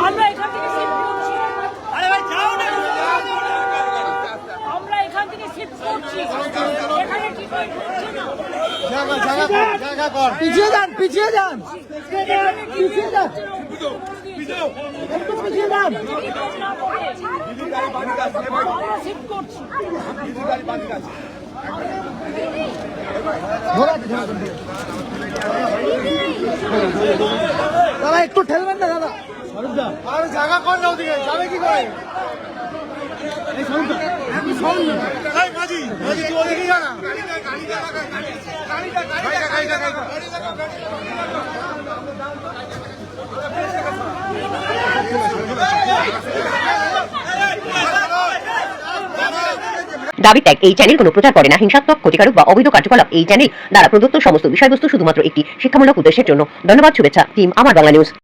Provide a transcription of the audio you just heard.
আমরা এখান থেকে শিফট করছি। আরে ভাই যাও না, আমরা এখান থেকে শিফট করছি। এখানে কি করে হচ্ছে না? জায়গা কর, পিছিয়ে যান, পিছিয়ে যান, পিছিয়ে যান, একটু পিছিয়ে যান। আমরা শিফট করছি। দাদা একটু ঠেলবেন না দাদা। আরে জায়গা কর না, ওদিকে যাবে কি করে? দাবি ত্যাগ এই চ্যানেল কোনো প্রচার করে না হিংসাত্মক, ক্ষতিকারক বা অবৈধ কার্যকলাপ। এই চ্যানেল দ্বারা প্রদত্ত সমস্ত বিষয়বস্তু শুধুমাত্র একটি শিক্ষামূলক উদ্দেশ্যের জন্য। ধন্যবাদ। শুভেচ্ছা টিম আমার বাংলা নিউজ।